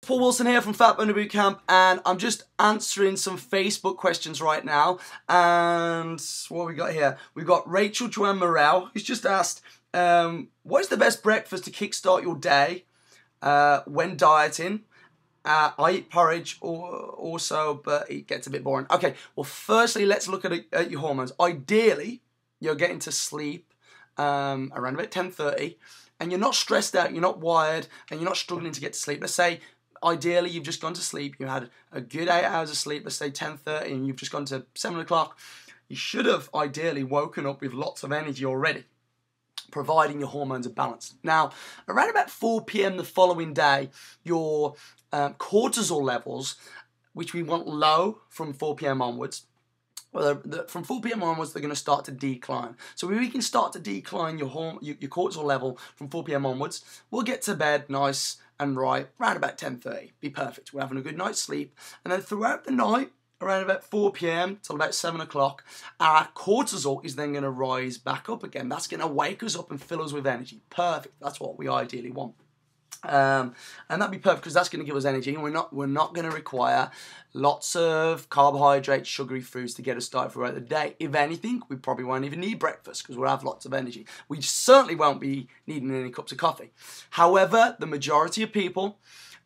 Paul Wilson here from Fat Burner Bootcamp, and I'm just answering some Facebook questions right now. And what have we got here? We've got Rachel Joanne Morel, who's just asked, what is the best breakfast to kickstart your day when dieting? I eat porridge also, but it gets a bit boring. Okay, well, firstly, let's look at your hormones. Ideally, you're getting to sleep around about 10:30, and you're not stressed out, you're not wired, and you're not struggling to get to sleep. Let's say, ideally, you've just gone to sleep, you had a good 8 hours of sleep, let's say 10:30, and you've just gone to 7 o'clock. You should have ideally woken up with lots of energy already, providing your hormones are balanced. Now, around about 4 p.m. the following day, your cortisol levels, which we want low from 4 p.m. onwards, well, from 4 p.m. onwards, they're going to start to decline. So if we can start to decline your cortisol level from 4 p.m. onwards, we'll get to bed nice and right around about 10:30. Be perfect. We're having a good night's sleep. And then throughout the night, around about 4 p.m. till about 7 o'clock, our cortisol is then going to rise back up again. That's going to wake us up and fill us with energy. Perfect. That's what we ideally want. And that'd be perfect because that's going to give us energy, and we're not going to require lots of carbohydrates, sugary foods to get us started throughout the day. If anything, we probably won't even need breakfast because we'll have lots of energy. We certainly won't be needing any cups of coffee. However, the majority of people,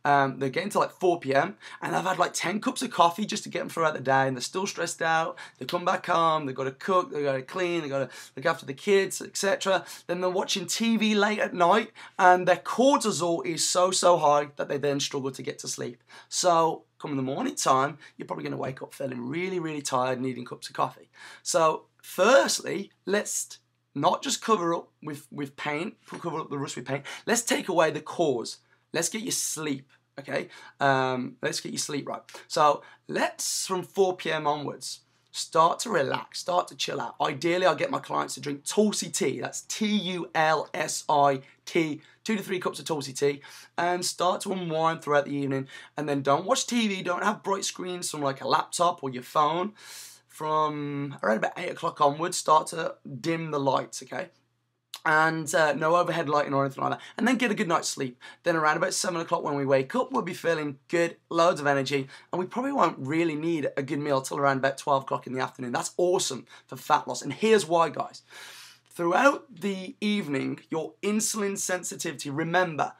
they're getting to like 4 p.m. and they've had like 10 cups of coffee just to get them throughout the day, and they're still stressed out. They come back home, they've got to cook, they've got to clean, they've got to look after the kids, etc. Then they're watching TV late at night, and their cortisol is so high that they then struggle to get to sleep. So come in the morning time, you're probably going to wake up feeling really tired, needing cups of coffee. So firstly, let's not just cover up with paint, cover up the rust with paint. Let's take away the cause. Let's get you sleep, okay? Let's get you sleep right. So let's, from 4 p.m. onwards, start to relax, start to chill out. Ideally, I get my clients to drink Tulsi tea. That's Tulsit, 2 to 3 cups of Tulsi tea, and start to unwind throughout the evening. And then don't watch TV, don't have bright screens from like a laptop or your phone. From around about 8 o'clock onwards, start to dim the lights, okay? And no overhead lighting or anything like that, and then get a good night's sleep. Then around about 7 o'clock when we wake up, we'll be feeling good, loads of energy, and we probably won't really need a good meal till around about 12 o'clock in the afternoon. That's awesome for fat loss, and here's why, guys. Throughout the evening, your insulin sensitivity, remember,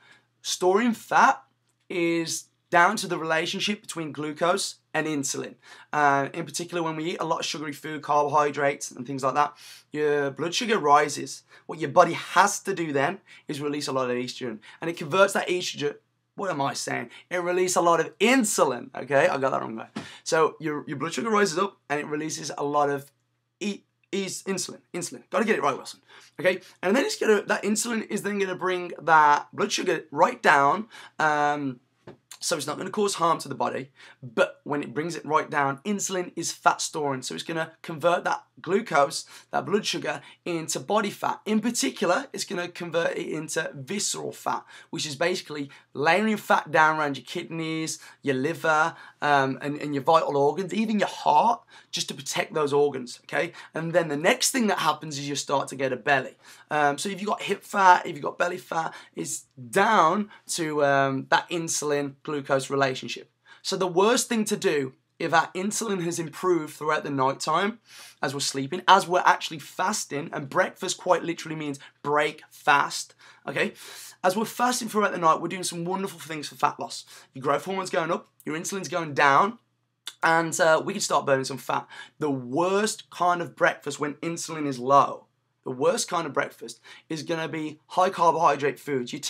storing fat is down to the relationship between glucose and insulin. In particular, when we eat a lot of sugary food, carbohydrates and things like that, your blood sugar rises. What your body has to do then is release a lot of estrogen, and it converts that estrogen. What am I saying? It releases a lot of insulin, okay? I got that wrong there. So your blood sugar rises up and it releases a lot of insulin. Got to get it right, Wilson. Okay? And then that insulin is then going to bring that blood sugar right down. So it's not going to cause harm to the body, but when it brings it right down, insulin is fat storing. So it's going to convert that glucose, that blood sugar, into body fat. In particular, it's going to convert it into visceral fat, which is basically layering fat down around your kidneys, your liver, and your vital organs, even your heart, just to protect those organs, okay? And then the next thing that happens is you start to get a belly. So if you've got hip fat, if you've got belly fat, it's down to that insulin-glucose relationship. So the worst thing to do if our insulin has improved throughout the night time, as we're sleeping, as we're actually fasting, and breakfast quite literally means break fast, okay? As we're fasting throughout the night, we're doing some wonderful things for fat loss. Your growth hormone's going up, your insulin's going down, and we can start burning some fat. The worst kind of breakfast when insulin is low, the worst kind of breakfast is going to be high carbohydrate foods. Your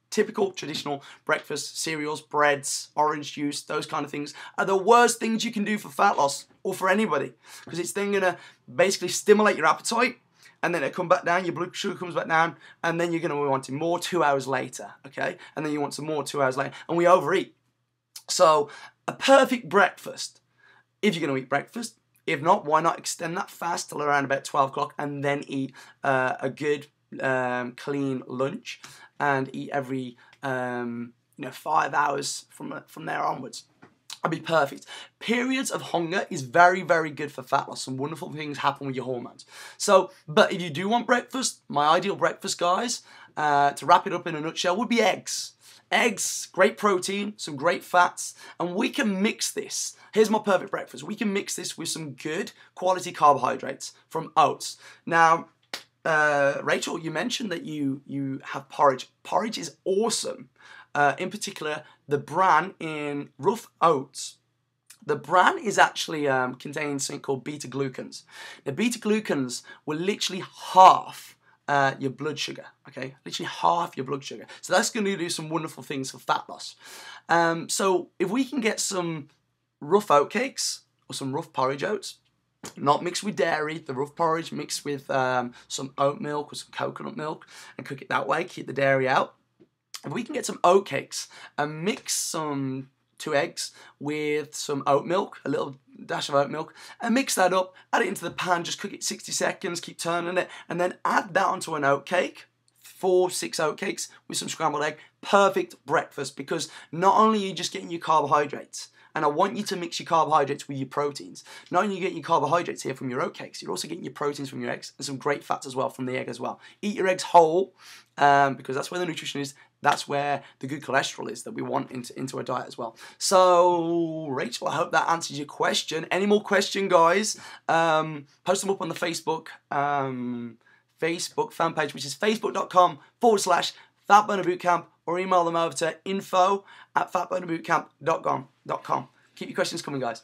typical traditional breakfast, cereals, breads, orange juice, those kind of things are the worst things you can do for fat loss or for anybody, because it's then going to basically stimulate your appetite, and then it'll come back down, your blood sugar comes back down, and then you're going to be wanting more 2 hours later, okay? And then you want some more 2 hours later, and we overeat. So a perfect breakfast, if you're going to eat breakfast. If not, why not extend that fast till around about 12 o'clock and then eat a good clean lunch, and eat every 5 hours from there onwards. That'd be perfect. Periods of hunger is very good for fat loss. Some wonderful things happen with your hormones. So, but if you do want breakfast, my ideal breakfast, guys, to wrap it up in a nutshell, would be eggs. eggs, great protein, some great fats, and we can mix this. Here's my perfect breakfast. We can mix this with some good quality carbohydrates from oats. Now, Rachel, you mentioned that you have porridge. Porridge is awesome. In particular, the bran in rough oats. The bran is actually contains something called beta-glucans. Now, beta-glucans will literally half your blood sugar, okay? Literally half your blood sugar. So that's going to do some wonderful things for fat loss. So if we can get some rough oat cakes or some rough porridge oats, not mixed with dairy, the rough porridge mixed with some oat milk or some coconut milk and cook it that way, keep the dairy out. If we can get some oat cakes and mix some 2 eggs with some oat milk, a little dash of oat milk, and mix that up, add it into the pan, just cook it 60 seconds, keep turning it, and then add that onto an oat cake, 4-6 oat cakes with some scrambled egg. Perfect breakfast, because not only are you just getting your carbohydrates, and I want you to mix your carbohydrates with your proteins. Not only are you getting your carbohydrates here from your oat cakes, you're also getting your proteins from your eggs and some great fats as well from the egg as well. Eat your eggs whole, because that's where the nutrition is. That's where the good cholesterol is that we want into a diet as well. So, Rachel, I hope that answers your question. Any more question, guys? Post them up on the Facebook fan page, which is facebook.com/fatburnerbootcamp, or email them over to info@fatburnerbootcamp.com. Keep your questions coming, guys.